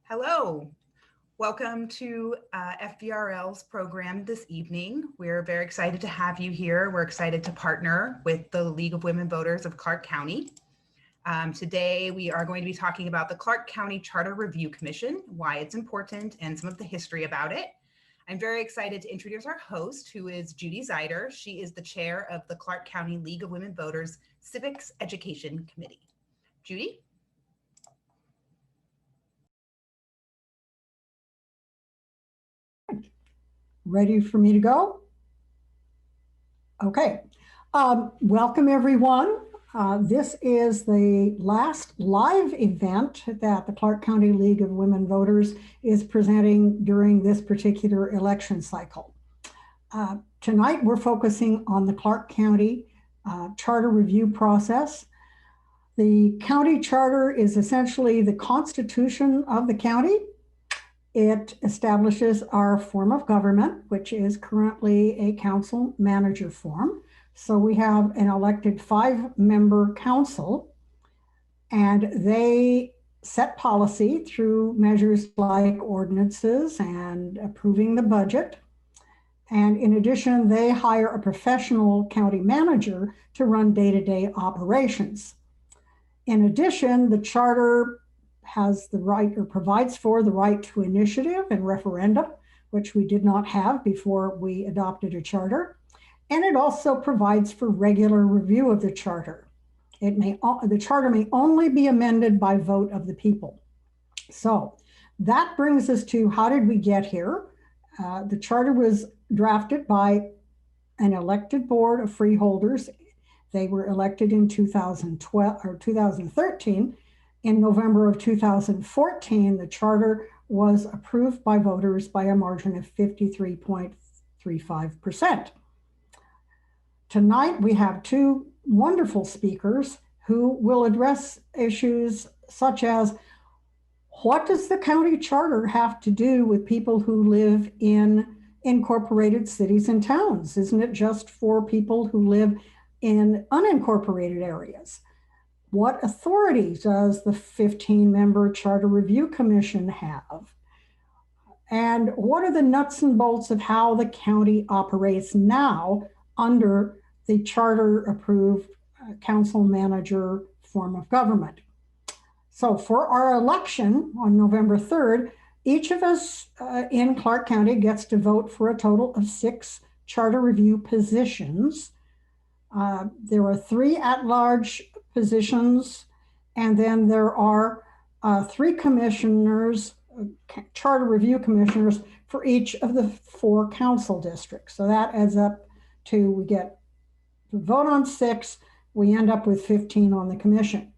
Hello, welcome to FVRL's program this evening. We're very excited to have you here. We're excited to partner with the League of Women Voters of Clark County. Today, we are going to be talking about the Clark County Charter Review Commission, why it's important, and some of the history about it. I'm very excited to introduce our host, who is Judy Zeider. She is the chair of the Clark County League of Women Voters Civics Education Committee. Judy? Ready for me to go? Okay. Welcome, everyone. This is the last live event that the Clark County League of Women Voters is presenting during this particular election cycle. Tonight, we're focusing on the Clark County charter review process. The county charter is essentially the constitution of the county. It establishes our form of government, which is currently a council manager form. So we have an elected 5-member council, and they set policy through measures like ordinances and approving the budget. And in addition, they hire a professional county manager to run day-to-day operations. In addition, the charter has the right, or provides for the right to initiative and referendum, which we did not have before we adopted a charter. And it also provides for regular review of the charter. The charter may only be amended by vote of the people. So that brings us to how did we get here? The charter was drafted by an elected board of freeholders. They were elected in 2012 or 2013. In November of 2014, the charter was approved by voters by a margin of 53.35%. Tonight, we have 2 wonderful speakers who will address issues such as, what does the county charter have to do with people who live in incorporated cities and towns? Isn't it just for people who live in unincorporated areas? What authority does the 15-member Charter Review Commission have? And what are the nuts and bolts of how the county operates now under the charter-approved council manager form of government? So for our election on November 3rd, each of us in Clark County gets to vote for a total of 6 charter review positions. There are 3 at-large positions, and then there are 3 commissioners, charter review commissioners for each of the 4 council districts. So that adds up to, we get to vote on 6, we end up with 15 on the commission.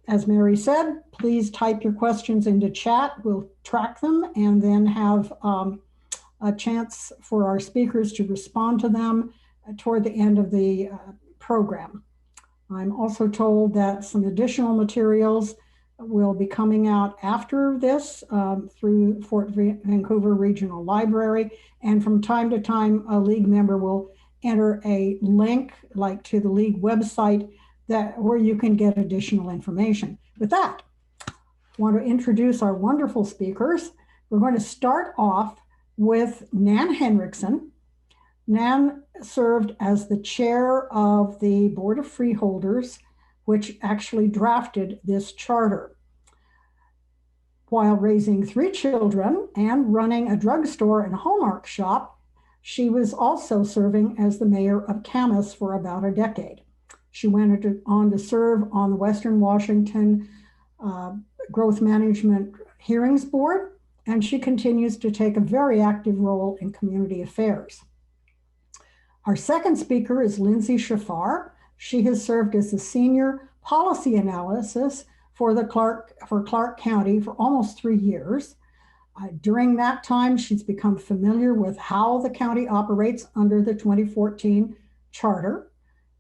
As Mary said, please type your questions into chat. We'll track them and then have a chance for our speakers to respond to them toward the end of the program. I'm also told that some additional materials will be coming out after this through Fort Vancouver Regional Library. And from time to time, a League member will enter a link like to the League website where you can get additional information. With that, I want to introduce our wonderful speakers. We're going to start off with Nan Henriksen. Nan served as the chair of the Board of Freeholders, which actually drafted this charter. While raising 3 children and running a drugstore and hallmark shop, she was also serving as the mayor of Camas for about a decade. She went on to serve on the Western Washington Growth Management Hearings Board, and she continues to take a very active role in community affairs. Our second speaker is Lindsay Shafar. She has served as the senior policy analysis for Clark County for almost 3 years. During that time, she's become familiar with how the county operates under the 2014 charter.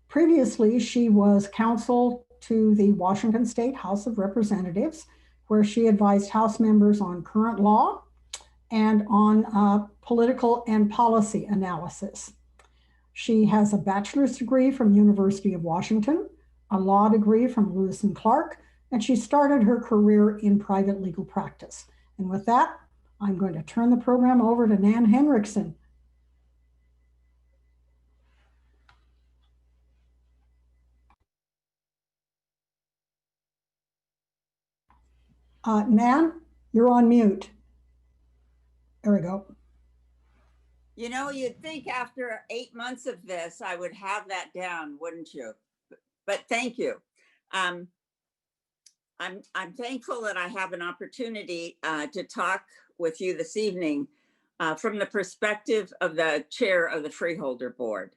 Previously, she was counsel to the Washington State House of Representatives, where she advised House members on current law and on political and policy analysis. She has a bachelor's degree from University of Washington, a law degree from Lewis and Clark, and she started her career in private legal practice. And with that, I'm going to turn the program over to Nan Henriksen. Nan, you're on mute. There we go. You know, you'd think after 8 months of this, I would have that down, wouldn't you? But thank you. I'm thankful that I have an opportunity to talk with you this evening from the perspective of the chair of the Freeholder Board.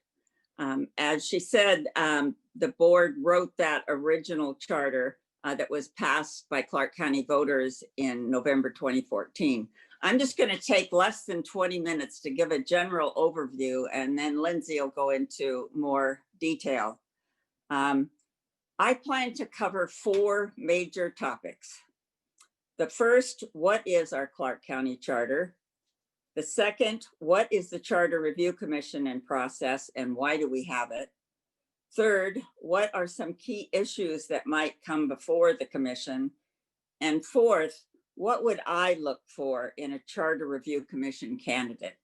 As she said, the board wrote that original charter that was passed by Clark County voters in November 2014. I'm just going to take less than 20 minutes to give a general overview, and then Lindsay will go into more detail. I plan to cover 4 major topics. The first, what is our Clark County Charter? The second, what is the Charter Review Commission and process, and why do we have it? Third, what are some key issues that might come before the commission? And fourth, what would I look for in a Charter Review Commission candidate?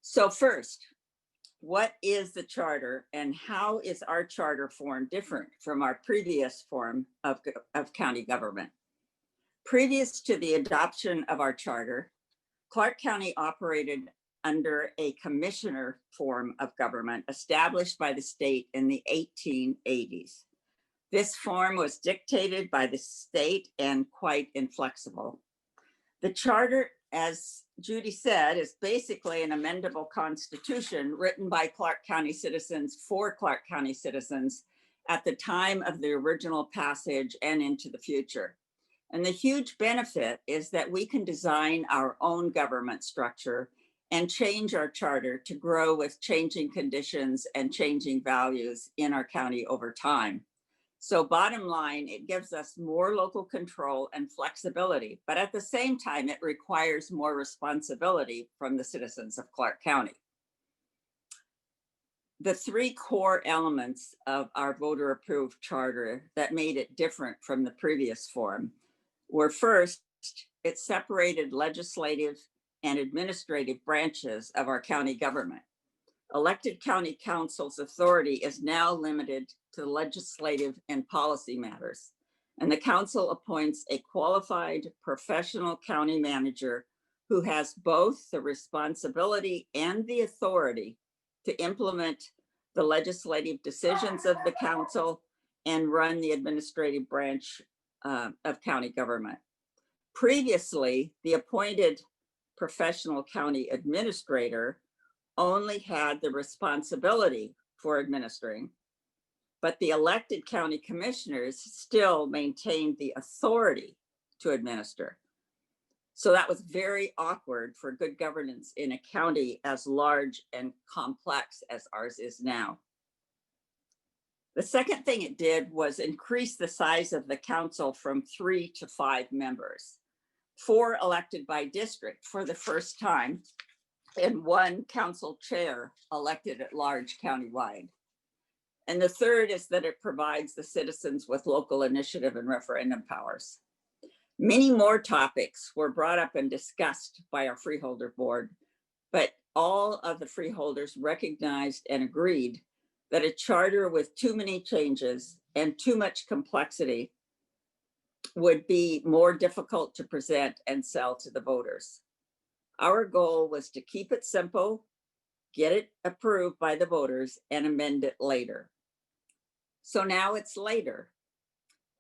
So first, what is the charter and how is our charter form different from our previous form of county government? Previous to the adoption of our charter, Clark County operated under a commissioner form of government established by the state in the 1880s. This form was dictated by the state and quite inflexible. The charter, as Judy said, is basically an amendable constitution written by Clark County citizens for Clark County citizens at the time of the original passage and into the future. And the huge benefit is that we can design our own government structure and change our charter to grow with changing conditions and changing values in our county over time. So bottom line, it gives us more local control and flexibility, but at the same time, it requires more responsibility from the citizens of Clark County. The 3 core elements of our voter approved charter that made it different from the previous form were first, it separated legislative and administrative branches of our county government. Elected county council's authority is now limited to legislative and policy matters, and the council appoints a qualified professional county manager who has both the responsibility and the authority to implement the legislative decisions of the council and run the administrative branch of county government. Previously, the appointed professional county administrator only had the responsibility for administering, but the elected county commissioners still maintained the authority to administer. So that was very awkward for good governance in a county as large and complex as ours is now. The second thing it did was increase the size of the council from 3 to 5 members, 4 elected by district for the first time, and 1 council chair elected at large countywide. And the third is that it provides the citizens with local initiative and referendum powers. Many more topics were brought up and discussed by our Freeholder Board, but all of the freeholders recognized and agreed that a charter with too many changes and too much complexity would be more difficult to present and sell to the voters. Our goal was to keep it simple, get it approved by the voters, and amend it later. So now it's later.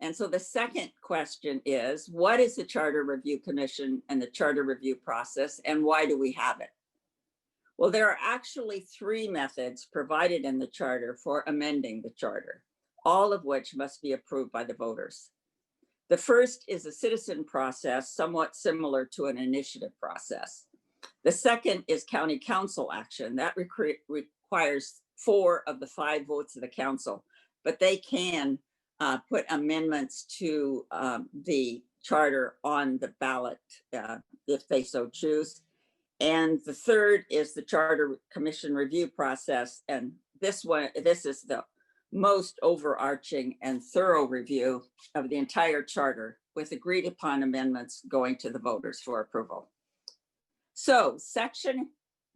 And so the second question is, what is the Charter Review Commission and the Charter Review process, and why do we have it? Well, there are actually 3 methods provided in the charter for amending the charter, all of which must be approved by the voters. The first is a citizen process, somewhat similar to an initiative process. The second is county council action. That requires 4 of the 5 votes of the council, but they can put amendments to the charter on the ballot if they so choose. And the third is the Charter Commission review process. And this is the most overarching and thorough review of the entire charter with agreed upon amendments going to the voters for approval. So section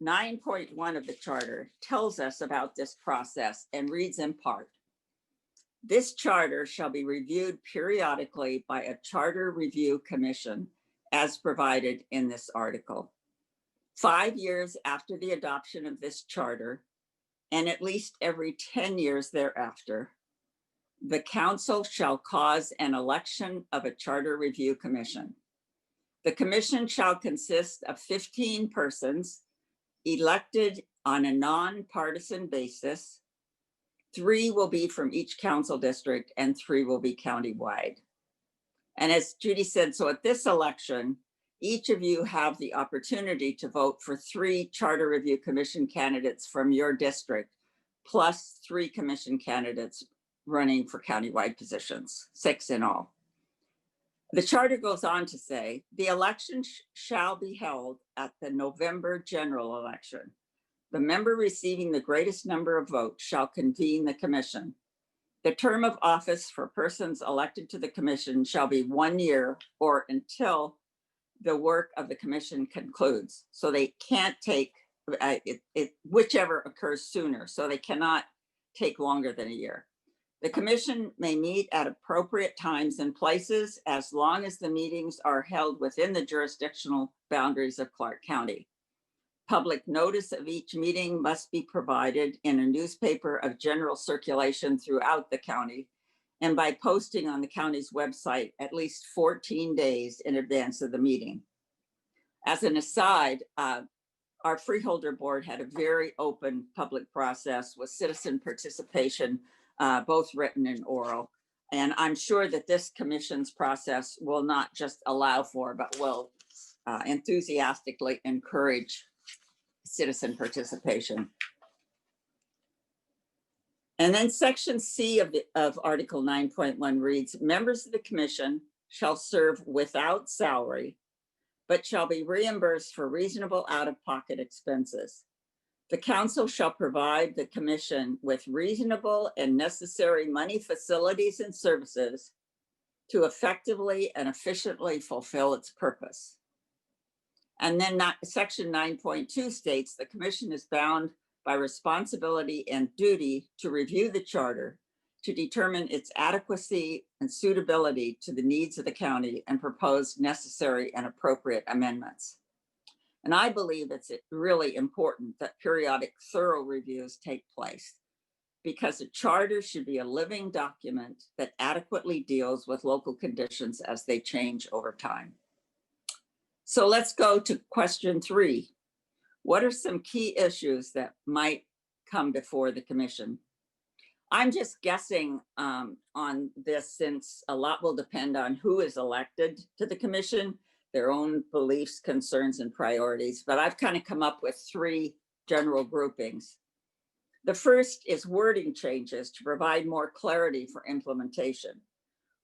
9.1 of the charter tells us about this process and reads in part, this charter shall be reviewed periodically by a charter review commission as provided in this article. 5 years after the adoption of this charter, and at least every 10 years thereafter, the council shall cause an election of a charter review commission. The commission shall consist of 15 persons elected on a nonpartisan basis. 3 will be from each council district and 3 will be countywide. And as Judy said, so at this election, each of you have the opportunity to vote for 3 Charter Review Commission candidates from your district, plus 3 commission candidates running for countywide positions, 6 in all. The charter goes on to say, the election shall be held at the November general election. The member receiving the greatest number of votes shall convene the commission. The term of office for persons elected to the commission shall be 1 year or until the work of the commission concludes. So they can't take, whichever occurs sooner. So they cannot take longer than a year. The commission may meet at appropriate times and places as long as the meetings are held within the jurisdictional boundaries of Clark County. Public notice of each meeting must be provided in a newspaper of general circulation throughout the county and by posting on the county's website at least 14 days in advance of the meeting. As an aside, our freeholder board had a very open public process with citizen participation, both written and oral. And I'm sure that this commission's process will not just allow for, but will enthusiastically encourage citizen participation. And then section C of Article 9.1 reads, members of the commission shall serve without salary, but shall be reimbursed for reasonable out-of-pocket expenses. The council shall provide the commission with reasonable and necessary money, facilities, and services to effectively and efficiently fulfill its purpose. And then section 9.2 states the commission is bound by responsibility and duty to review the charter to determine its adequacy and suitability to the needs of the county and propose necessary and appropriate amendments. And I believe it's really important that periodic thorough reviews take place because a charter should be a living document that adequately deals with local conditions as they change over time. So let's go to question 3. What are some key issues that might come before the commission? I'm just guessing on this since a lot will depend on who is elected to the commission, their own beliefs, concerns, and priorities, but I've kind of come up with 3 general groupings. The first is wording changes to provide more clarity for implementation.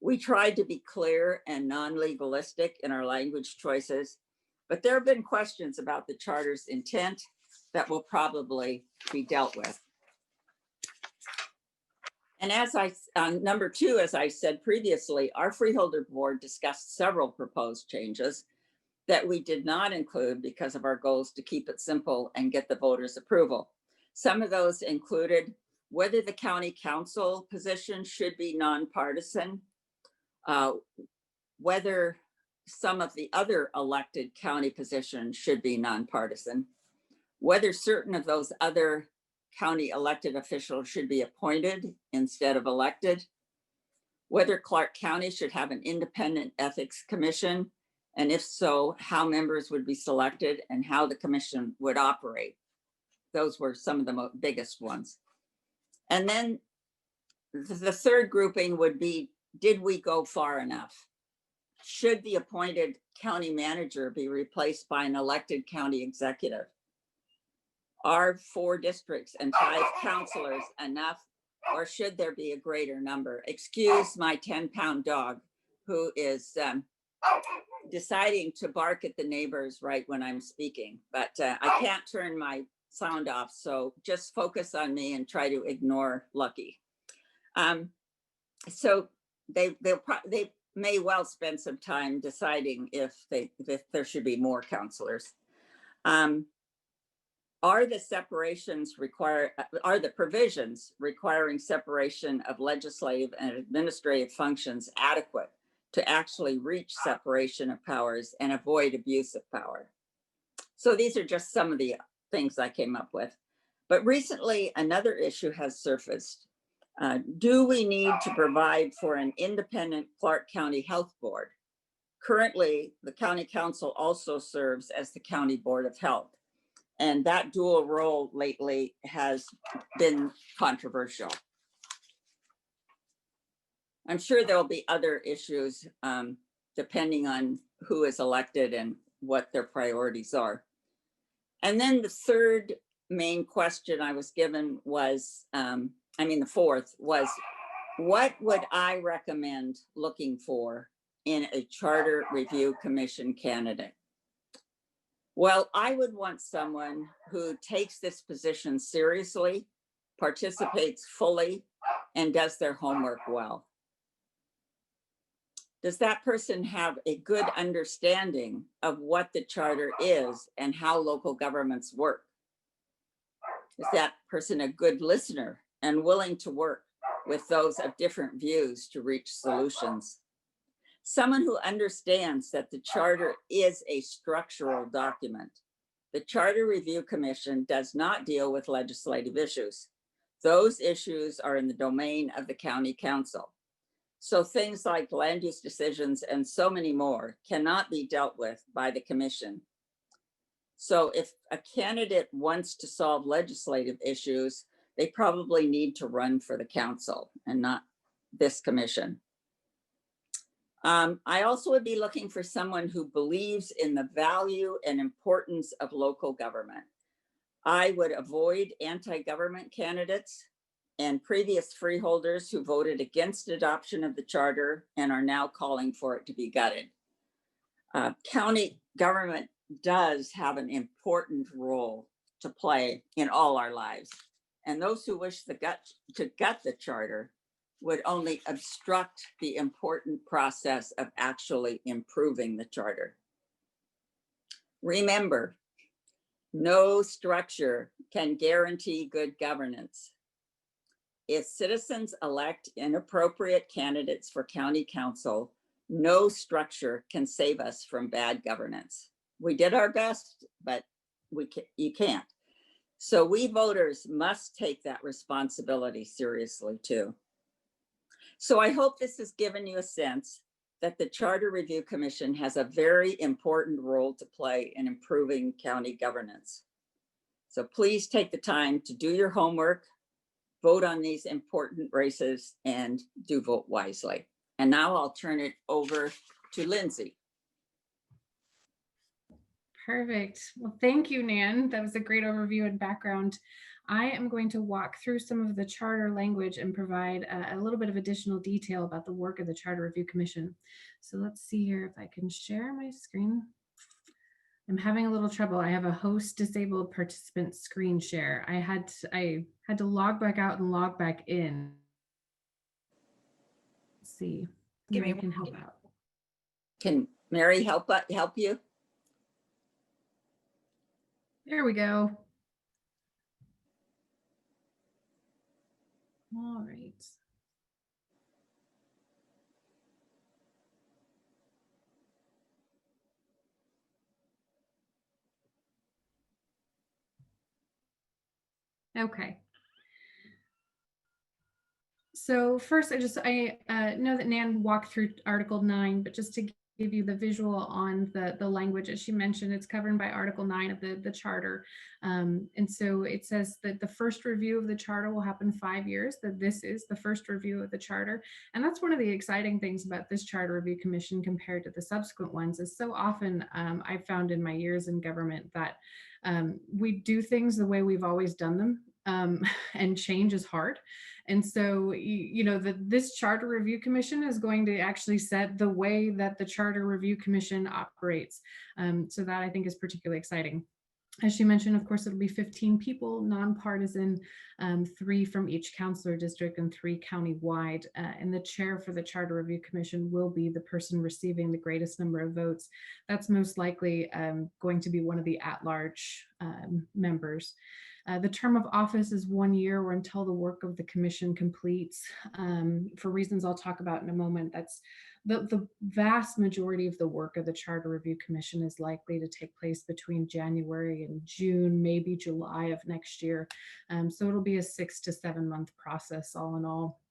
We tried to be clear and non-legalistic in our language choices, but there have been questions about the charter's intent that will probably be dealt with. And as number 2, as I said previously, our freeholder board discussed several proposed changes that we did not include because of our goals to keep it simple and get the voters' approval. Some of those included whether the county council position should be nonpartisan, whether some of the other elected county positions should be nonpartisan, whether certain of those other county elected officials should be appointed instead of elected, whether Clark County should have an independent ethics commission, and if so, how members would be selected and how the commission would operate. Those were some of the biggest ones. And then the third grouping would be, did we go far enough? Should the appointed county manager be replaced by an elected county executive? Are 4 districts and 5 councilors enough, or should there be a greater number? Excuse my 10-pound dog who is deciding to bark at the neighbors right when I'm speaking, but I can't turn my sound off, so just focus on me and try to ignore Lucky. So they may well spend some time deciding if there should be more counselors. Are the provisions requiring separation of legislative and administrative functions adequate to actually reach separation of powers and avoid abuse of power? So these are just some of the things I came up with. But recently, another issue has surfaced. Do we need to provide for an independent Clark County Health Board? Currently, the County Council also serves as the County Board of Health. And that dual role lately has been controversial. I'm sure there'll be other issues depending on who is elected and what their priorities are. And then the third main question I was given was, the fourth was, what would I recommend looking for in a Charter Review Commission candidate? Well, I would want someone who takes this position seriously, participates fully, and does their homework well. Does that person have a good understanding of what the charter is and how local governments work? Is that person a good listener and willing to work with those of different views to reach solutions? Someone who understands that the charter is a structural document. The Charter Review Commission does not deal with legislative issues. Those issues are in the domain of the County Council. So things like land use decisions and so many more cannot be dealt with by the commission. So if a candidate wants to solve legislative issues, they probably need to run for the council and not this commission. I also would be looking for someone who believes in the value and importance of local government. I would avoid anti-government candidates and previous freeholders who voted against adoption of the charter and are now calling for it to be gutted. County government does have an important role to play in all our lives. And those who wish to gut the charter would only obstruct the important process of actually improving the charter. Remember, no structure can guarantee good governance. If citizens elect inappropriate candidates for county council, no structure can save us from bad governance. We did our best, but you can't. So we voters must take that responsibility seriously too. So I hope this has given you a sense that the Charter Review Commission has a very important role to play in improving county governance. So please take the time to do your homework, vote on these important races, and do vote wisely. And now I'll turn it over to Lindsay. Perfect. Well, thank you, Nan. That was a great overview and background. I am going to walk through some of the charter language and provide a little bit of additional detail about the work of the Charter Review Commission. So let's see here if I can share my screen. I'm having a little trouble. I have a host disabled participant screen share. I had to log back out and log back in. Let's see. Maybe I can help out. Can Mary help you? There we go. All right. Okay. So first, I know that Nan walked through Article 9, but just to give you the visual on the language as she mentioned, it's covered by Article 9 of the charter. And so it says that the first review of the charter will happen 5 years, that this is the first review of the charter. And that's one of the exciting things about this Charter Review Commission compared to the subsequent ones is so often I've found in my years in government that we do things the way we've always done them. And change is hard. And so, this Charter Review Commission is going to actually set the way that the Charter Review Commission operates. So that I think is particularly exciting. As she mentioned, of course, it'll be 15 people, nonpartisan, 3 from each councilor district and 3 countywide. And the chair for the Charter Review Commission will be the person receiving the greatest number of votes. That's most likely going to be one of the at-large members. The term of office is 1 year or until the work of the commission completes. For reasons I'll talk about in a moment, that's the vast majority of the work of the Charter Review Commission is likely to take place between January and June, maybe July of next year. So it'll be a 6 to 7 month process all in all.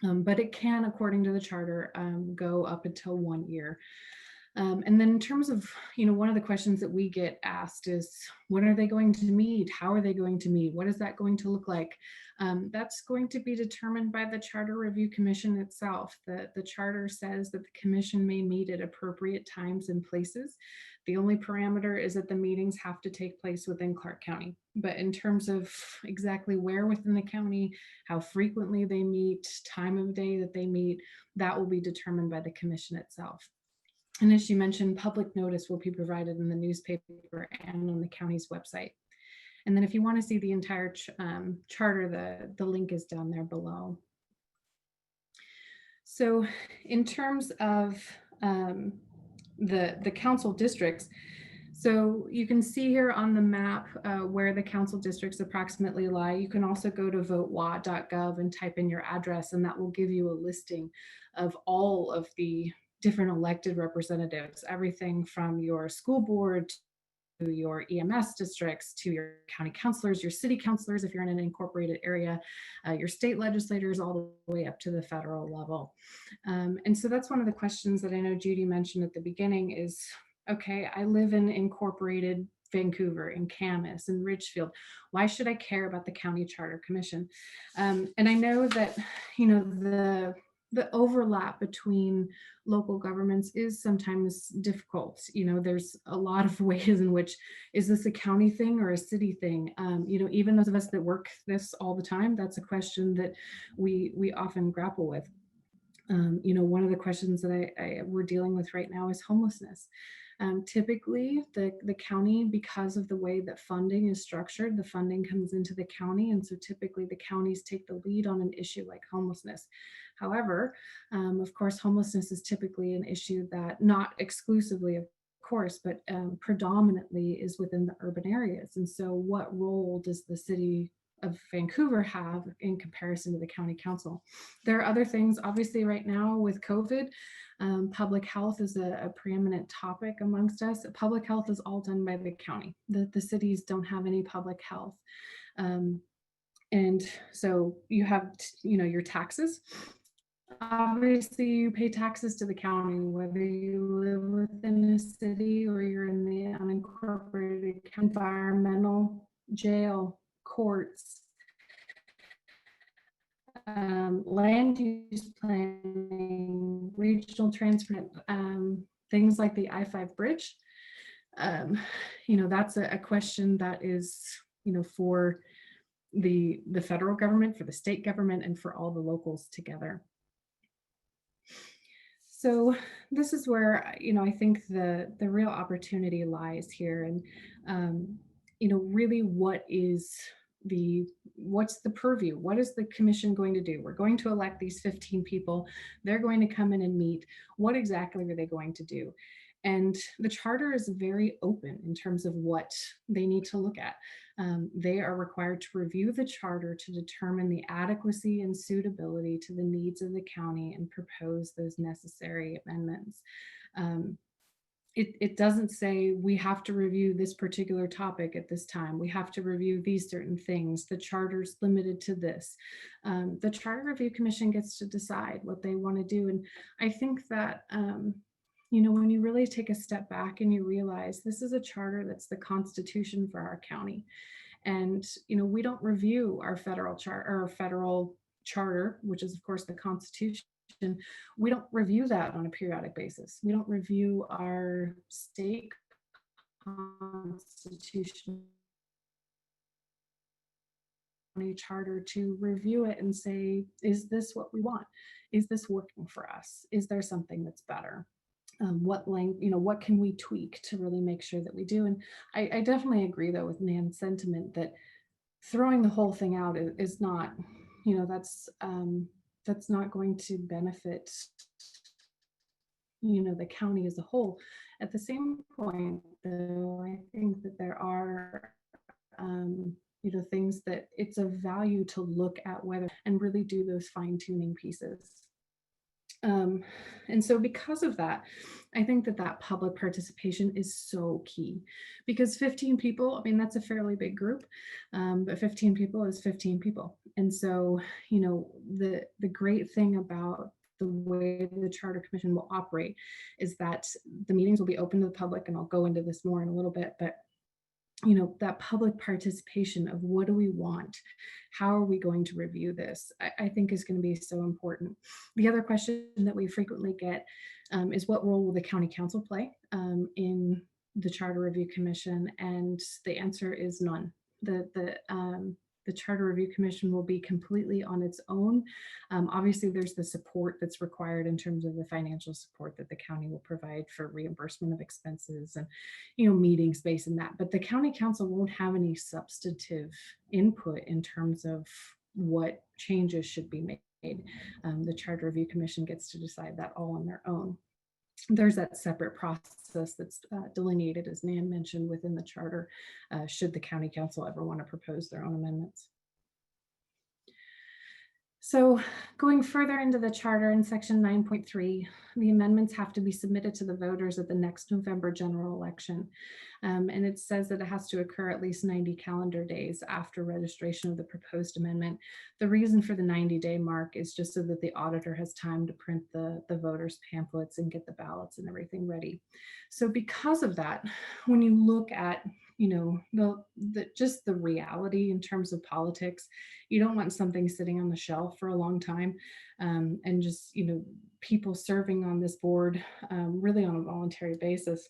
But it can, according to the charter, go up until 1 year. And then in terms of, one of the questions that we get asked is, when are they going to meet? How are they going to meet? What is that going to look like? That's going to be determined by the Charter Review Commission itself. The charter says that the commission may meet at appropriate times and places. The only parameter is that the meetings have to take place within Clark County. But in terms of exactly where within the county, how frequently they meet, time of day that they meet, that will be determined by the commission itself. And as you mentioned, public notice will be provided in the newspaper and on the county's website. And then if you want to see the entire charter, the link is down there below. So in terms of the council districts, so you can see here on the map where the council districts approximately lie. You can also go to votewa.gov and type in your address, and that will give you a listing of all of the different elected representatives, everything from your school board to your EMS districts, to your county councilors, your city councilors, if you're in an incorporated area, your state legislators, all the way up to the federal level. And so that's one of the questions that I know Judy mentioned at the beginning is, okay, I live in incorporated Vancouver, in Camas, in Ridgefield. Why should I care about the County Charter Commission? And I know that, the overlap between local governments is sometimes difficult. There's a lot of ways in which, is this a county thing or a city thing? Even those of us that work this all the time, that's a question that we often grapple with. One of the questions that we're dealing with right now is homelessness. Typically, the county, because of the way that funding is structured, the funding comes into the county. And so typically the counties take the lead on an issue like homelessness. However, of course, homelessness is typically an issue that, not exclusively, of course, but predominantly is within the urban areas. And so what role does the city of Vancouver have in comparison to the county council? There are other things, obviously right now with COVID, public health is a preeminent topic amongst us. Public health is all done by the county. The cities don't have any public health. And so you have, your taxes. Obviously, you pay taxes to the county, whether you live within a city or you're in the unincorporated environmental, jail, courts, land use planning, regional transport, things like the I-5 bridge. That's a question that is, for the federal government, for the state government, and for all the locals together. So this is where, I think the real opportunity lies here. And, really what's the purview? What is the commission going to do? We're going to elect these 15 people. They're going to come in and meet. What exactly are they going to do? And the charter is very open in terms of what they need to look at. They are required to review the charter to determine the adequacy and suitability to the needs of the county and propose those necessary amendments. It doesn't say we have to review this particular topic at this time. We have to review these certain things. The charter's limited to this. The Charter Review Commission gets to decide what they want to do. And I think that, when you really take a step back and you realize this is a charter that's the constitution for our county. And, we don't review our federal charter, which is of course the Constitution. We don't review that on a periodic basis. We don't review our state constitution charter to review it and say, is this what we want? Is this working for us? Is there something that's better? what can we tweak to really make sure that we do. And I definitely agree though with Nan's sentiment that throwing the whole thing out is not, that's not going to benefit, the county as a whole. At the same point, though, I think that there are, things that it's of value to look at whether and really do those fine tuning pieces. And so because of that, I think that public participation is so key, because 15 people, I mean, that's a fairly big group, but 15 people is 15 people. And so, the great thing about the way the Charter Commission will operate is that the meetings will be open to the public, and I'll go into this more in a little bit, but that public participation of what do we want? How are we going to review this? I think is going to be so important. The other question that we frequently get is what role will the county council play in the Charter Review Commission? And the answer is none. The Charter Review Commission will be completely on its own. Obviously, there's the support that's required in terms of the financial support that the county will provide for reimbursement of expenses and, meeting space and that. But the county council won't have any substantive input in terms of what changes should be made. The Charter Review Commission gets to decide that all on their own. There's that separate process that's delineated, as Nan mentioned, within the charter, should the county council ever want to propose their own amendments. So going further into the charter in section 9.3, the amendments have to be submitted to the voters at the next November general election. And it says that it has to occur at least 90 calendar days after registration of the proposed amendment. The reason for the 90-day mark is just so that the auditor has time to print the voters' pamphlets and get the ballots and everything ready. So because of that, when you look at just the reality in terms of politics, you don't want something sitting on the shelf for a long time, and just people serving on this board really on a voluntary basis.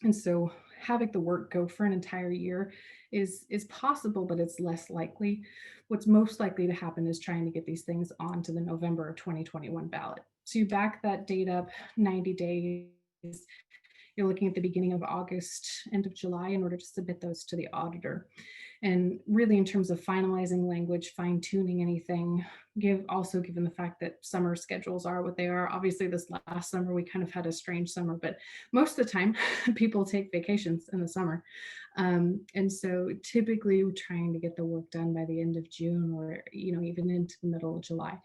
And so having the work go for an entire year is possible, but it's less likely. What's most likely to happen is trying to get these things onto the November 2021 ballot. So you back that date up 90 days. You're looking at the beginning of August, end of July, in order to submit those to the auditor. And really in terms of finalizing language, fine tuning anything, given the fact that summer schedules are what they are. Obviously this last summer, we kind of had a strange summer, but most of the time people take vacations in the summer. And so typically we're trying to get the work done by the end of June, or, even into the middle of July.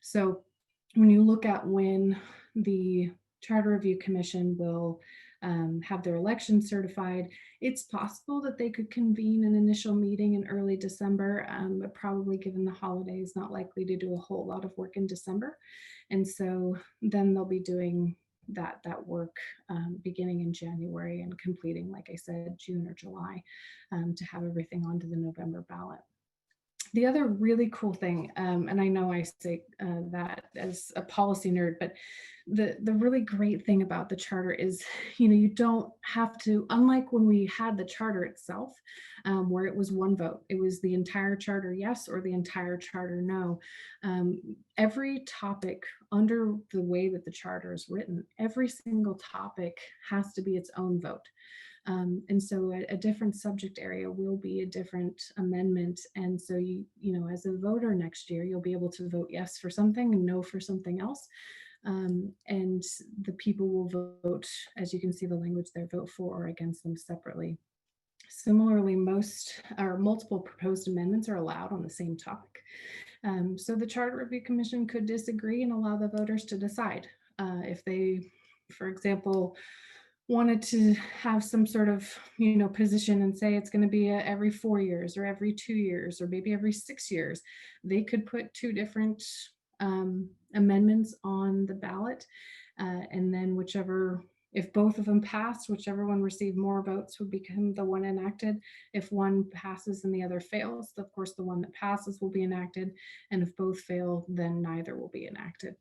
So when you look at when the Charter Review Commission will have their election certified, it's possible that they could convene an initial meeting in early December, but probably given the holidays, not likely to do a whole lot of work in December. And so then they'll be doing that work beginning in January and completing, like I said, June or July, to have everything onto the November ballot. The other really cool thing, and I know I say that as a policy nerd, but the really great thing about the charter is, you don't have to, unlike when we had the charter itself, where it was one vote, it was the entire charter yes or the entire charter no. Every topic under the way that the charter is written, every single topic has to be its own vote. And so a different subject area will be a different amendment. And so as a voter next year, you'll be able to vote yes for something and no for something else. And the people will vote, as you can see the language there, vote for or against them separately. Similarly, multiple proposed amendments are allowed on the same topic. So the Charter Review Commission could disagree and allow the voters to decide if they, for example, wanted to have some sort of position and say it's going to be every 4 years or every 2 years or maybe every 6 years. They could put two different amendments on the ballot, and then if both of them passed, whichever one received more votes would become the one enacted. If one passes and the other fails, of course the one that passes will be enacted, and if both fail, then neither will be enacted.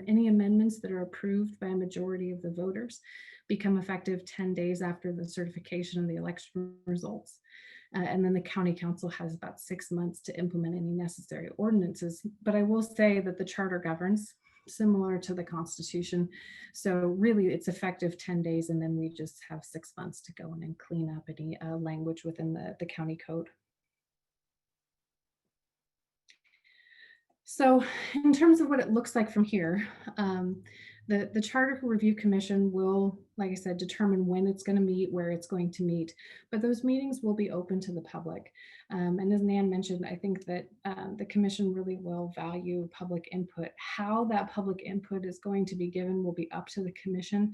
Any amendments that are approved by a majority of the voters become effective 10 days after the certification of the election results. And then the county council has about 6 months to implement any necessary ordinances. But I will say that the charter governs, similar to the Constitution. So really it's effective 10 days, and then we just have 6 months to go in and clean up any language within the county code. So in terms of what it looks like from here, the Charter Review Commission will, like I said, determine when it's going to meet, where it's going to meet, but those meetings will be open to the public. And as Nan mentioned, I think that the commission really will value public input. How that public input is going to be given will be up to the commission,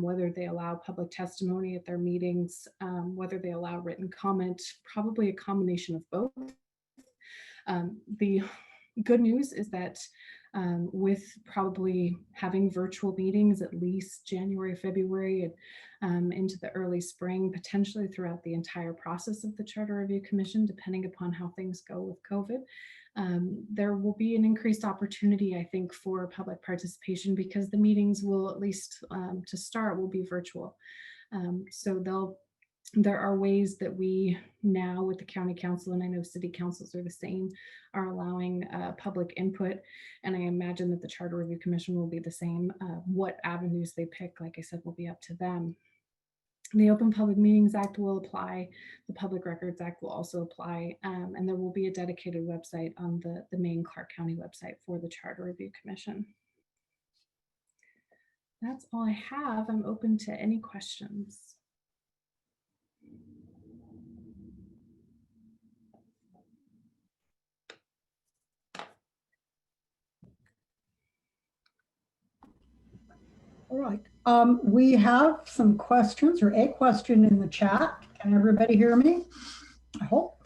whether they allow public testimony at their meetings, whether they allow written comment, probably a combination of both. The good news is that with probably having virtual meetings at least January, February, and into the early spring, potentially throughout the entire process of the Charter Review Commission, depending upon how things go with COVID, there will be an increased opportunity, I think, for public participation, because the meetings will, at least to start, will be virtual. So there are ways that we now, with the county council, and I know city councils are the same, are allowing public input. And I imagine that the Charter Review Commission will be the same. What avenues they pick, like I said, will be up to them. The Open Public Meetings Act will apply. The Public Records Act will also apply. And there will be a dedicated website on the main Clark County website for the Charter Review Commission. That's all I have. I'm open to any questions. All right. We have some questions, or a question in the chat. Can everybody hear me? I hope.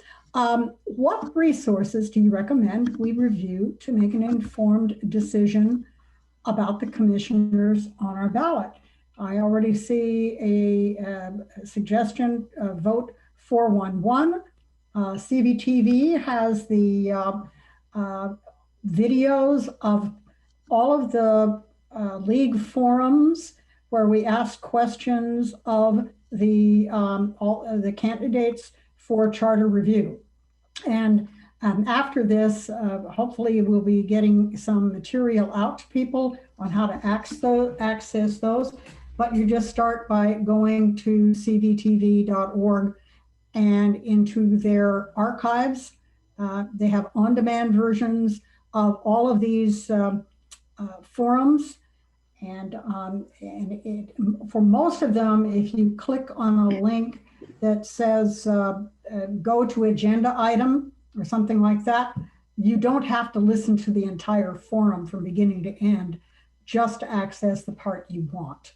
What resources do you recommend we review to make an informed decision about the commissioners on our ballot? I already see a suggestion, vote 411. CVTV has the videos of all of the league forums where we ask questions of all of the candidates for charter review. And after this, hopefully we'll be getting some material out to people on how to access those. But you just start by going to cvtv.org and into their archives. They have on-demand versions of all of these forums. And for most of them, if you click on a link that says go to agenda item or something like that, you don't have to listen to the entire forum from beginning to end just to access the part you want.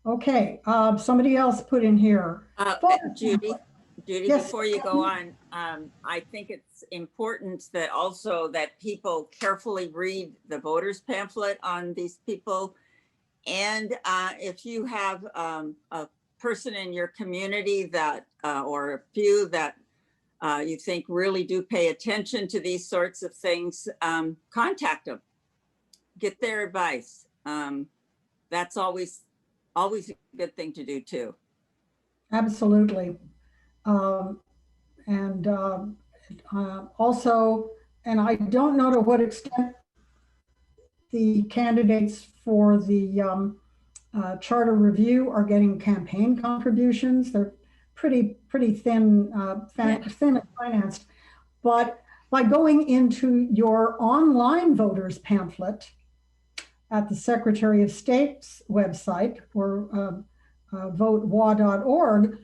Okay, somebody else put in here. Judy, yes. Before you go on, I think it's important that also that people carefully read the voters pamphlet on these people. And if you have a person in your community that, or a few that you think really do pay attention to these sorts of things, contact them, get their advice. That's always a good thing to do too. Absolutely. Also, and I don't know to what extent the candidates for the charter review are getting campaign contributions. They're pretty thin, thin financed. But by going into your online voters pamphlet at the Secretary of State's website, or votewa.org,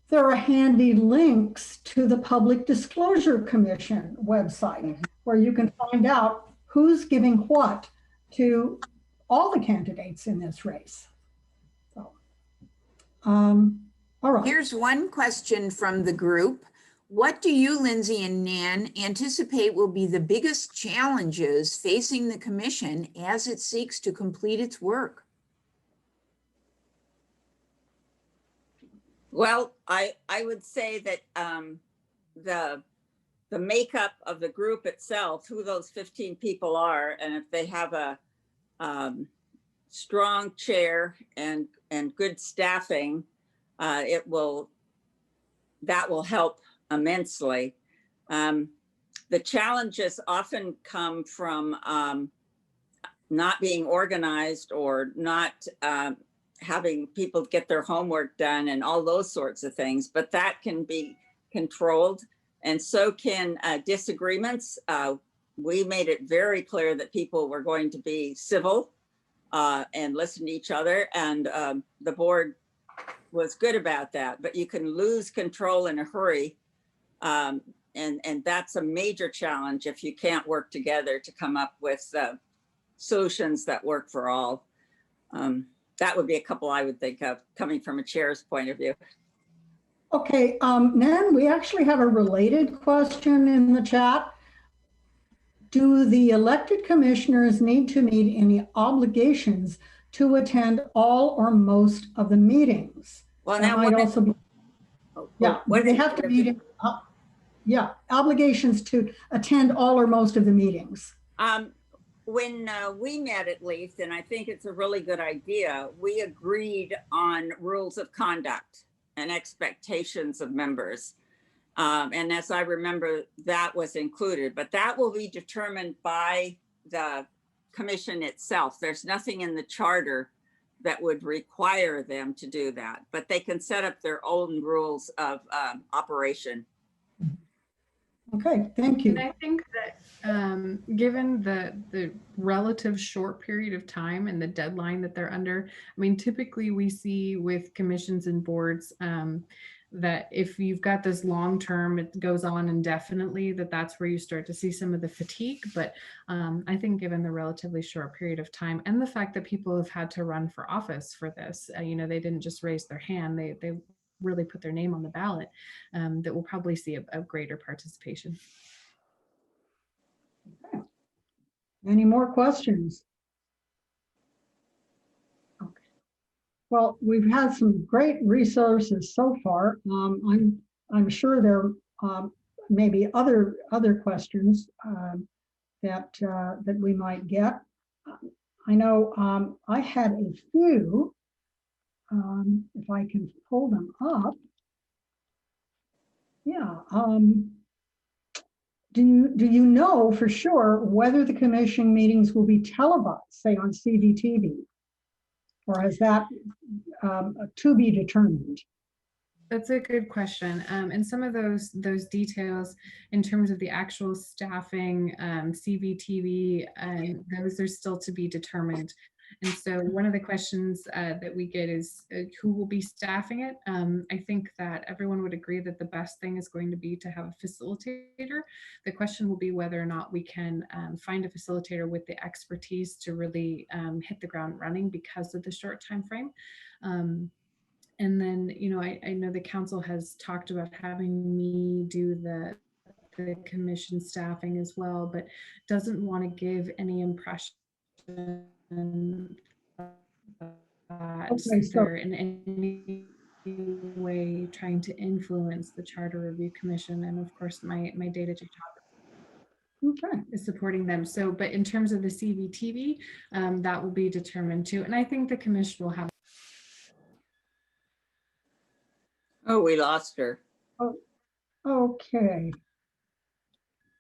there are handy links to the Public Disclosure Commission website, where you can find out who's giving what to all the candidates in this race. So, all right. Here's one question from the group. What do you, Lindsay and Nan, anticipate will be the biggest challenges facing the commission as it seeks to complete its work? Well, I would say that the makeup of the group itself, who those 15 people are, and if they have a strong chair and good staffing, that will help immensely. The challenges often come from not being organized or not having people get their homework done and all those sorts of things, but that can be controlled. And so can disagreements. We made it very clear that people were going to be civil and listen to each other. And the board was good about that, but you can lose control in a hurry. And that's a major challenge if you can't work together to come up with solutions that work for all. That would be a couple I would think of coming from a chair's point of view. Okay, Nan, we actually have a related question in the chat. Do the elected commissioners need to meet any obligations to attend all or most of the meetings? Well, That now might also be, yeah, what they have to meet, yeah, obligations to attend all or most of the meetings. When we met at least, and I think it's a really good idea, we agreed on rules of conduct and expectations of members. And as I remember, that was included, but that will be determined by the commission itself. There's nothing in the charter that would require them to do that, but they can set up their own rules of operation. Okay, thank you. And I think that given the relative short period of time and the deadline that they're under, I mean, typically we see with commissions and boards that if you've got this long term, it goes on indefinitely, that's where you start to see some of the fatigue. But I think given the relatively short period of time and the fact that people have had to run for office for this, you know, they didn't just raise their hand, they really put their name on the ballot, that we'll probably see a greater participation. Okay. Any more questions? Okay. Well, we've had some great resources so far. I'm sure there may be other questions that we might get. I know I had a few. If I can pull them up. Yeah. Do you know for sure whether the commission meetings will be televised, say on CVTV, or is that to be determined? That's a good question. And some of those details in terms of the actual staffing, CVTV, and those are still to be determined. And so one of the questions that we get is who will be staffing it? I think that everyone would agree that the best thing is going to be to have a facilitator. The question will be whether or not we can find a facilitator with the expertise to really hit the ground running because of the short time frame. And then, you know, I know the council has talked about having me do the commission staffing as well, but doesn't want to give any impression that they're in any way trying to influence the Charter Review Commission. And of course, my day-to-day job is supporting them. So, but in terms of the CVTV, that will be determined too. And I think the commission will have. Oh, we lost her. Oh, okay.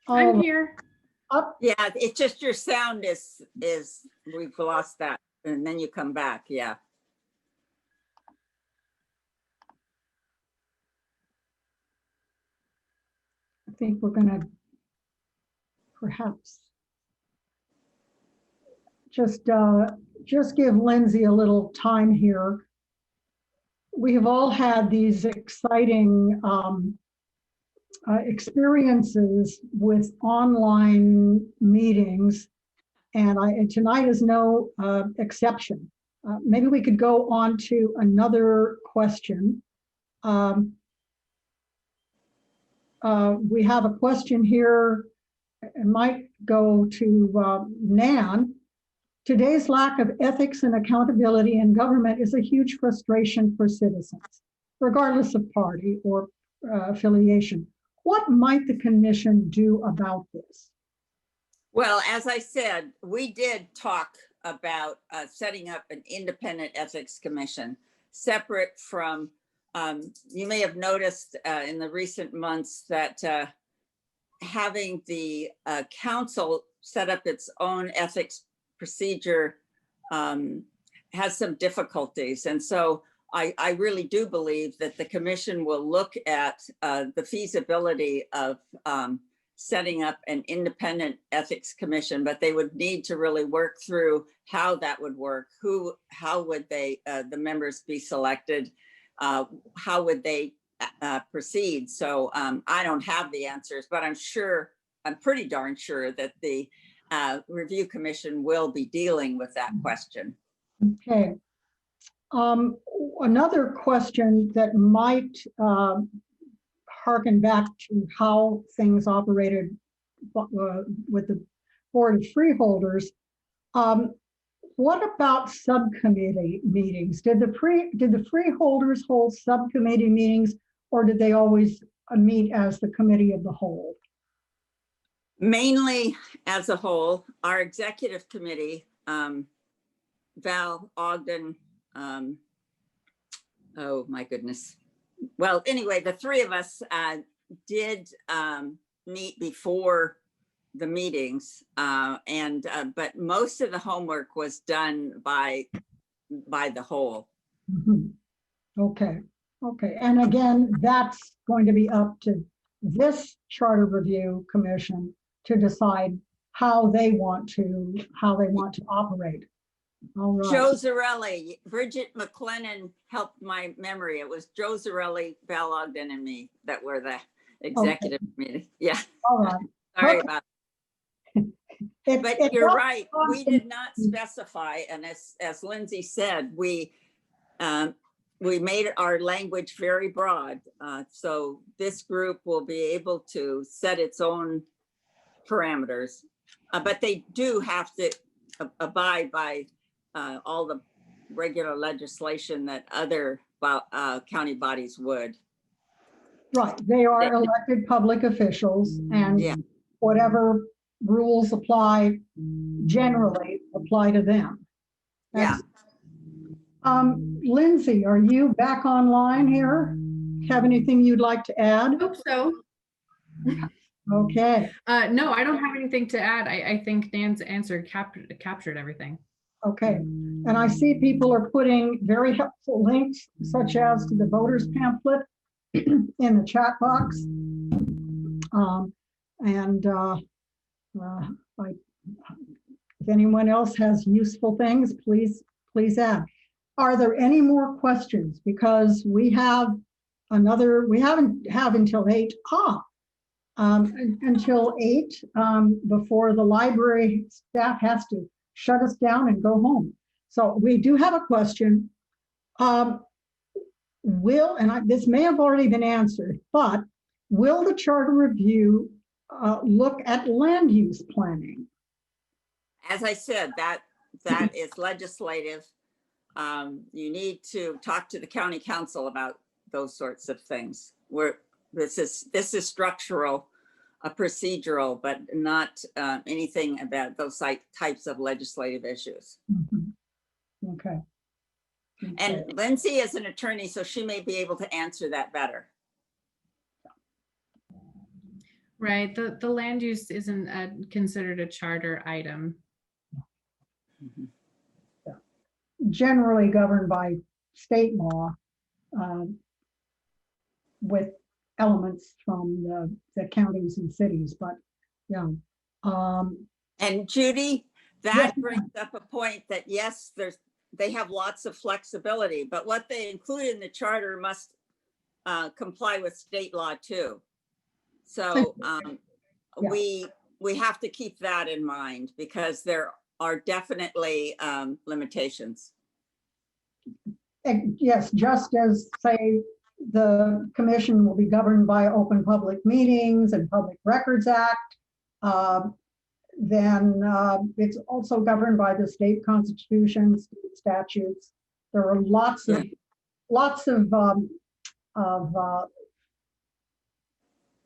I'm here. Yeah, it's just your sound is we've lost that, and then you come back. Yeah. I think we're going to perhaps just give Lindsay a little time here. We have all had these exciting experiences with online meetings, and tonight is no exception. Maybe we could go on to another question. We have a question here. It might go to Nan. Today's lack of ethics and accountability in government is a huge frustration for citizens, regardless of party or affiliation. What might the commission do about this? Well, as I said, we did talk about setting up an independent ethics commission, separate from, you may have noticed in the recent months that having the council set up its own ethics procedure has some difficulties. And so I really do believe that the commission will look at the feasibility of setting up an independent ethics commission, but they would need to really work through how that would work. How would they, the members be selected? How would they proceed? So I don't have the answers, but I'm pretty darn sure that the review commission will be dealing with that question. Okay. Another question that might harken back to how things operated with the Board of Freeholders. What about subcommittee meetings? Did the freeholders hold subcommittee meetings, or did they always meet as the committee of the whole? Mainly as a whole. Our executive committee, Val Ogden, oh my goodness. Well, anyway, the three of us did meet before the meetings, but most of the homework was done by the whole. Mm-hmm. Okay. And again, that's going to be up to this Charter Review Commission to decide how they want to operate. All right. Joe Zarelli, Bridget McLennan helped my memory. It was Joe Zarelli, Val Ogden, and me that were the executive meeting. Yeah. All right. Sorry about that. But you're right. We did not specify, and as Lindsay said, we made our language very broad. So this group will be able to set its own parameters, but they do have to abide by all the regular legislation that other county bodies would. Right, they are elected public officials, and whatever rules apply generally apply to them. Yeah. Lindsay, are you back online here? Have anything you'd like to add? I hope so. Okay. No, I don't have anything to add. I think Nan's answer captured everything. Okay, and I see people are putting very helpful links, such as to the voters pamphlet in the chat box. If anyone else has useful things, please add. Are there any more questions? Because we have until 8. Until 8 before the library staff has to shut us down and go home. So we do have a question. This may have already been answered, but will the Charter Review look at land use planning? As I said, that is legislative. You need to talk to the county council about those sorts of things. This is structural, procedural, but not anything about those types of legislative issues. Mm-hmm. Okay. And Lindsay is an attorney, so she may be able to answer that better. Right. The land use isn't considered a charter item. Mm-hmm. Yeah. Generally governed by state law, with elements from the counties and cities, but yeah. And Judy, that brings up a point that yes, they have lots of flexibility, but what they include in the charter must comply with state law too. So we have to keep that in mind because there are definitely limitations. And yes, just as say the commission will be governed by Open Public Meetings and Public Records Act, then it's also governed by the state constitution, state statutes. There are lots of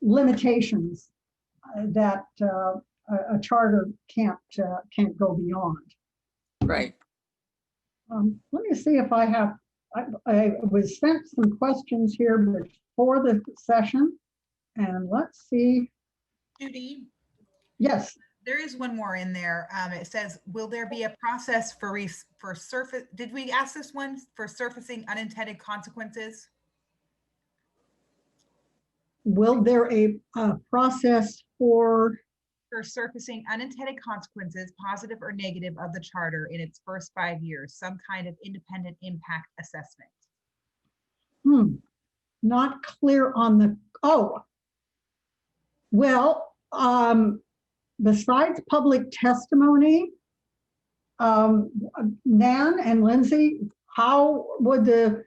limitations that a charter can't go beyond. Right. Let me see if I was sent some questions here before the session, and let's see. Judy? Yes. There is one more in there. It says, will there be a process for surface? Did we ask this one for surfacing unintended consequences? Will there a process for Surfacing unintended consequences, positive or negative, of the charter in its first 5 years, some kind of independent impact assessment? Not clear on the, well, besides public testimony, Nan and Lindsay, how would a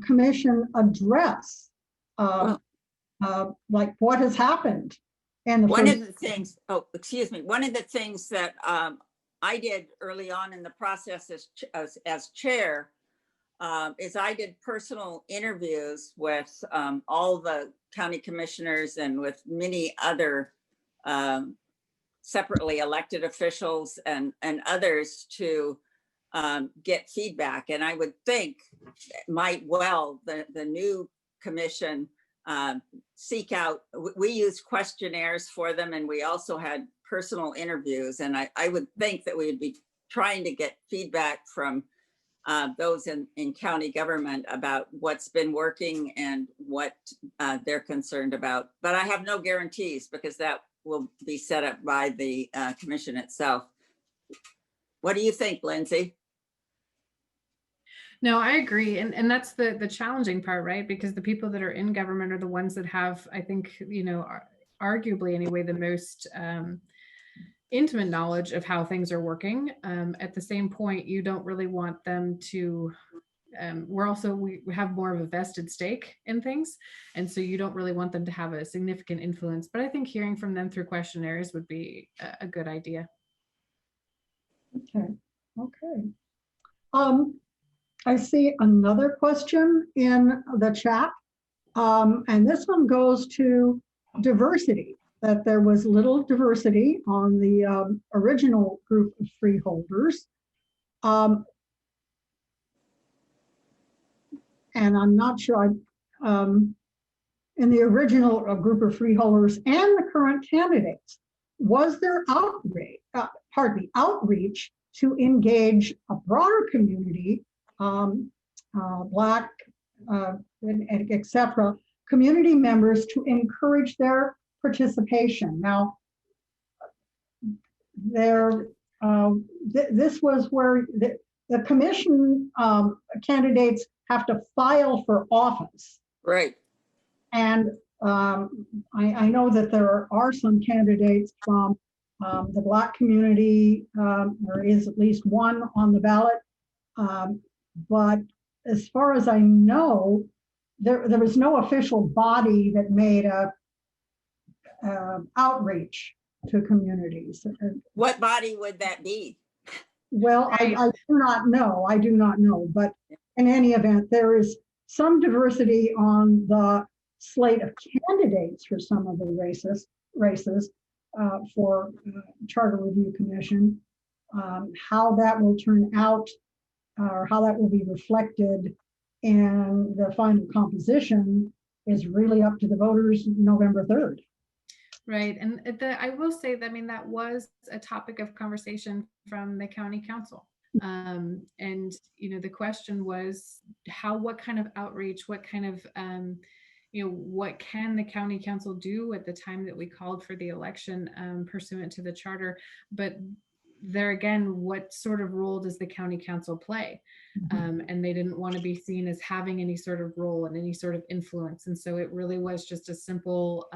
commission address like what has happened? And one of the things, one of the things that I did early on in the process as chair is I did personal interviews with all the county commissioners and with many other separately elected officials and others to get feedback. And I would think might well the new commission seek out, we used questionnaires for them, and we also had personal interviews. And I would think that we would be trying to get feedback from those in county government about what's been working and what they're concerned about. But I have no guarantees because that will be set up by the commission itself. What do you think, Lindsay? No, I agree. And that's the challenging part, right? Because the people that are in government are the ones that have, I think, arguably anyway, the most intimate knowledge of how things are working. At the same point, you don't really want them to, we have more of a vested stake in things. And so you don't really want them to have a significant influence. But I think hearing from them through questionnaires would be a good idea. Okay. I see another question in the chat, and this one goes to diversity, that there was little diversity on the original group of freeholders. And I'm not sure, in the original group of freeholders and the current candidates, was there outreach to engage a broader community, Black, etc., community members, to encourage their participation? Now, this was where the commission candidates have to file for office. Right. And I know that there are some candidates from the Black community. There is at least one on the ballot. But as far as I know, there was no official body that made a outreach to communities. What body would that be? Well, I do not know, but in any event, there is some diversity on the slate of candidates for some of the races for Charter Review Commission. How that will turn out, or how that will be reflected in the final composition, is really up to the voters November 3rd. Right. And I will say that, that was a topic of conversation from the county council. And, the question was what kind of outreach, what kind of, what can the county council do at the time that we called for the election pursuant to the charter? But there again, what sort of role does the county council play? And they didn't want to be seen as having any sort of role and any sort of influence. And so it really was just a simple,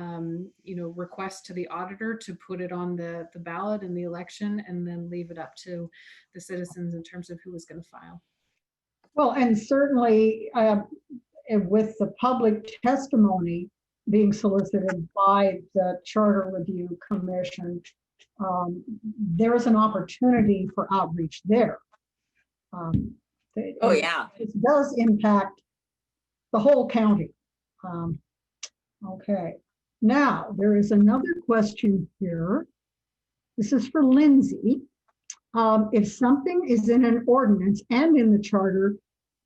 request to the auditor to put it on the ballot in the election and then leave it up to the citizens in terms of who was going to file. Well, and certainly with the public testimony being solicited by the Charter Review Commission, there is an opportunity for outreach there. It does impact the whole county. Okay, now there is another question here. This is for Lindsay. If something is in an ordinance and in the charter,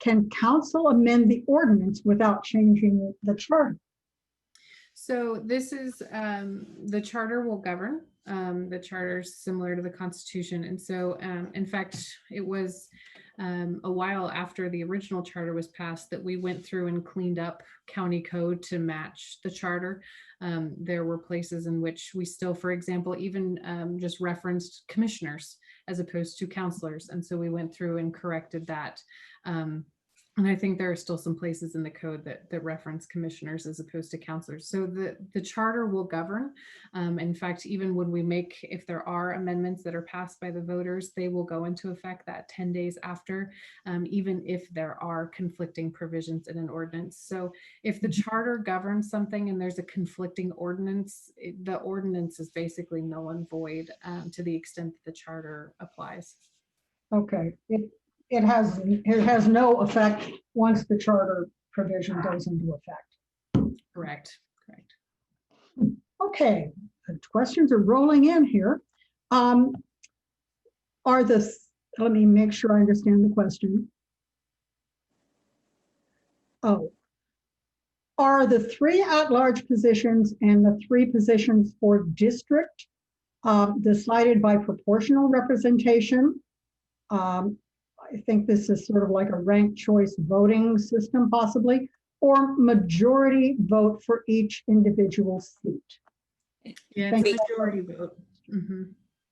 can council amend the ordinance without changing the charter? So this is, the charter will govern The charter is similar to the Constitution. And so, in fact, it was a while after the original charter was passed that we went through and cleaned up county code to match the charter. There were places in which we still, for example, even just referenced commissioners as opposed to counselors. And so we went through and corrected that. And I think there are still some places in the code that reference commissioners as opposed to counselors. So the charter will govern. In fact, even when we make, if there are amendments that are passed by the voters, they will go into effect that 10 days after, even if there are conflicting provisions in an ordinance. So if the charter governs something and there's a conflicting ordinance, the ordinance is basically null and void to the extent that the charter applies. Okay, it has no effect once the charter provision goes into effect. Correct. Correct. Okay, the questions are rolling in here. Let me make sure I understand the question. Oh, are the 3 at-large positions and the 3 positions for district decided by proportional representation? I think this is sort of like a ranked choice voting system possibly, or majority vote for each individual seat. Yeah, it's majority vote. Mm-hmm.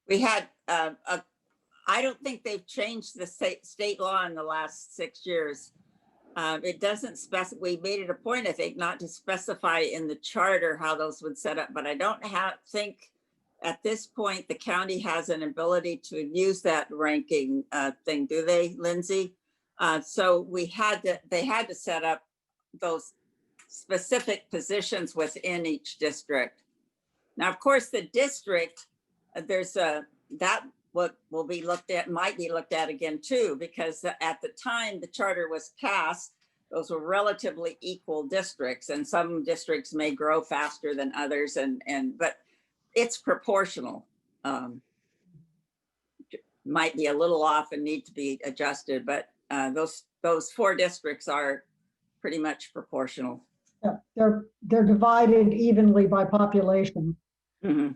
We had, I don't think they've changed the state law in the last 6 years. It doesn't specify, we made it a point, I think, not to specify in the charter how those would set up, but I don't think at this point, the county has an ability to use that ranking thing, do they, Lindsay? So they had to set up those specific positions within each district. Now, of course, the district, there's that what will be looked at, might be looked at again too, because at the time the charter was passed, those were relatively equal districts, and some districts may grow faster than others, but it's proportional. Might be a little off and need to be adjusted, but those 4 districts are pretty much proportional. Yeah, they're divided evenly by population. Mm-hmm.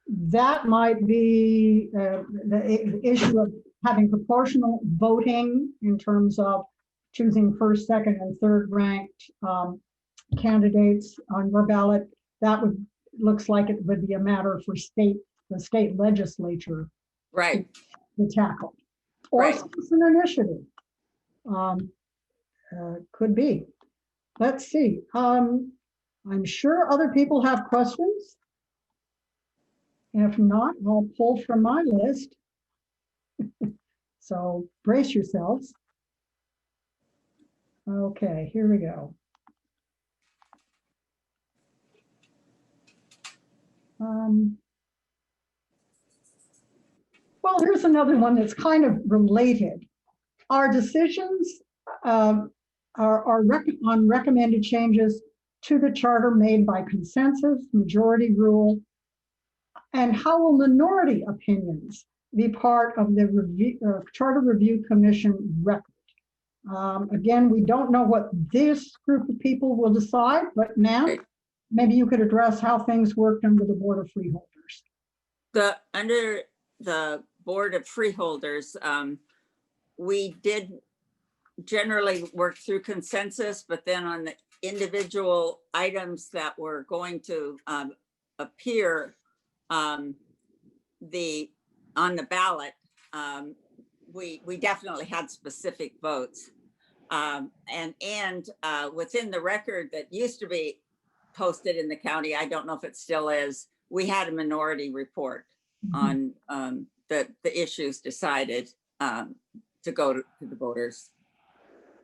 That might be the issue of having proportional voting in terms of choosing first, second, and third ranked candidates on your ballot. That looks like it would be a matter for the state legislature, right, to tackle, or right. citizen initiative. Could be. Let's see. I'm sure other people have questions. If not, I'll pull from my list. So brace yourselves. Okay, here we go. Well, here's another one that's kind of related. Our decisions are on recommended changes to the charter made by consensus, majority rule, and how will minority opinions be part of the Charter Review Commission record? Again, we don't know what this group of people will decide, but now maybe you could address how things worked under the Board of Freeholders. Under the Board of Freeholders, we did generally work through consensus, but then on the individual items that were going to appear on the ballot, we definitely had specific votes. And within the record that used to be posted in the county, I don't know if it still is, we had a minority report on the issues decided to go to the voters.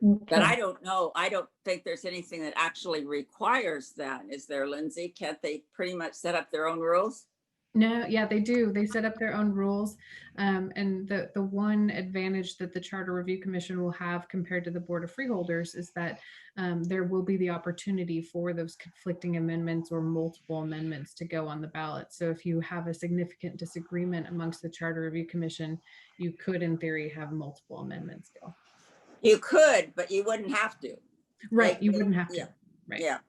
Okay. But I don't know, I don't think there's anything that actually requires that. Is there, Lindsay? Can't they pretty much set up their own rules? No, yeah, they do. They set up their own rules. And the one advantage that the Charter Review Commission will have compared to the Board of Freeholders is that there will be the opportunity for those conflicting amendments or multiple amendments to go on the ballot. So if you have a significant disagreement amongst the Charter Review Commission, you could, in theory, have multiple amendments go. You could, but you wouldn't have to. Right, Like, you wouldn't have to. Yeah. Right. Yeah.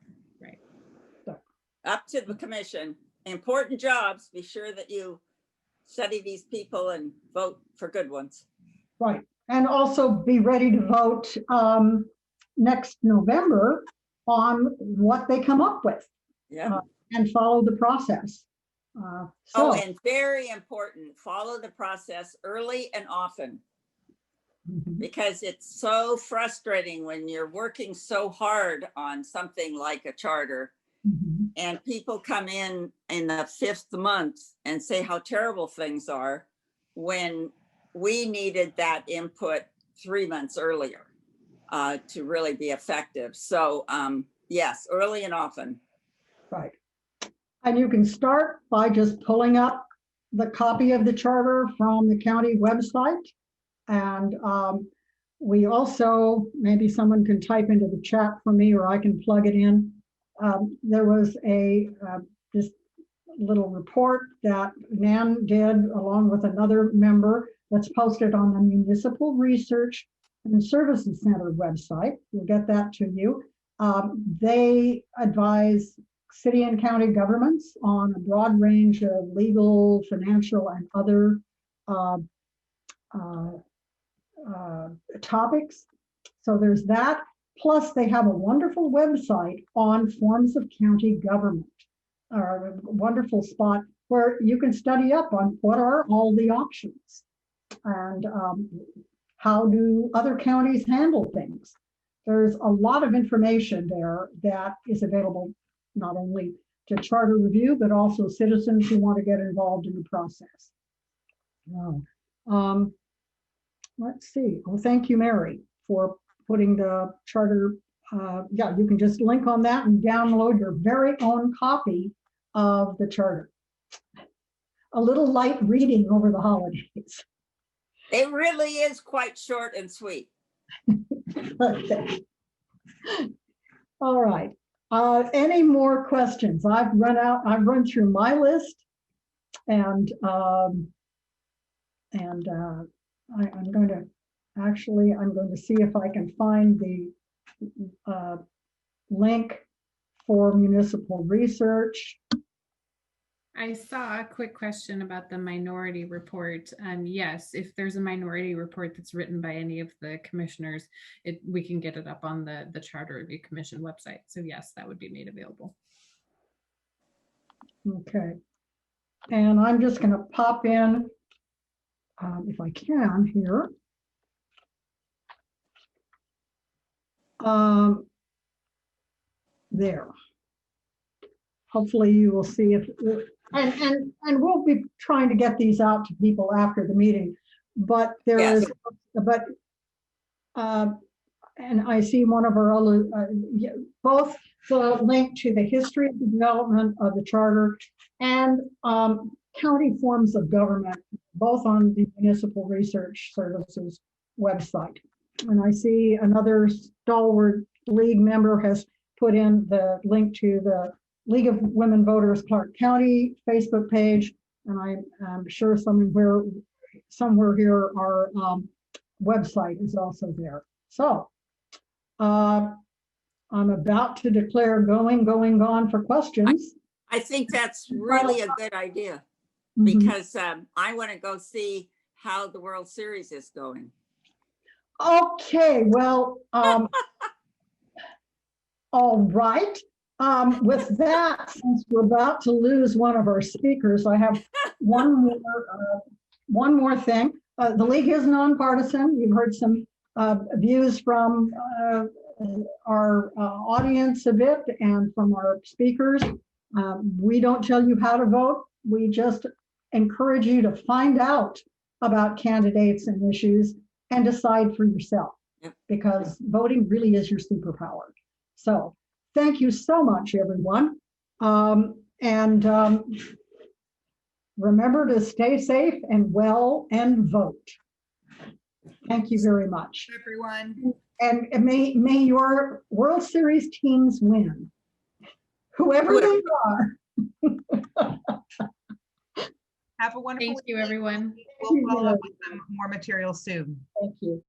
Right. Up to the commission. Important jobs. Be sure that you study these people and vote for good ones. Right. And also be ready to vote next November on what they come up with. Yeah. And follow the process. Oh, and very important, follow the process early and often, because it's so frustrating when you're working so hard on something like a charter and people come in the 5th month and say how terrible things are when we needed that input 3 months earlier to really be effective. So yes, early and often. Right. And you can start by just pulling up the copy of the charter from the county website. And we also, maybe someone can type into the chat for me or I can plug it in. There was this little report that Nan did along with another member that's posted on the Municipal Research and Services Center website. We'll get that to you. They advise city and county governments on a broad range of legal, financial, and other topics. So there's that. Plus, they have a wonderful website on forms of county government, or a wonderful spot where you can study up on what are all the options and how do other counties handle things. There's a lot of information there that is available not only to charter review, but also citizens who want to get involved in the process. Wow. Let's see. Well, thank you, Mary, for putting the charter. Yeah, you can just link on that and download your very own copy of the charter. A little light reading over the holidays. It really is quite short and sweet. Okay. All right. Any more questions? I've run through my list, and I'm going to see if I can find the link for municipal research. I saw a quick question about the minority report. Yes, if there's a minority report that's written by any of the commissioners, we can get it up on the Charter Review Commission website. So yes, that would be made available. Okay. And I'm just going to pop in, if I can here. There. Hopefully you will see if, and we'll be trying to get these out to people after the meeting, but there is, and I see one of our other, both the link to the history of the development of the charter and county forms of government, both on the Municipal Research Services website. And I see another stalwart league member has put in the link to the League of Women Voters Clark County Facebook page, and I'm sure somewhere here our website is also there. So I'm about to declare gone for questions. I think that's really a good idea, because I want to go see how the World Series is going. Okay, well, all right. With that, since we're about to lose one of our speakers, I have one more thing. The league is nonpartisan. You've heard some views from our audience a bit and from our speakers. We don't tell you how to vote. We just encourage you to find out about candidates and issues and decide for yourself, because voting really is your superpower. So thank you so much, everyone. Remember to stay safe and well and vote. Thank you very much. Everyone. And may your World Series teams win, whoever they are. Have a wonderful Thank you, everyone. We'll follow up with some more material soon. Thank you.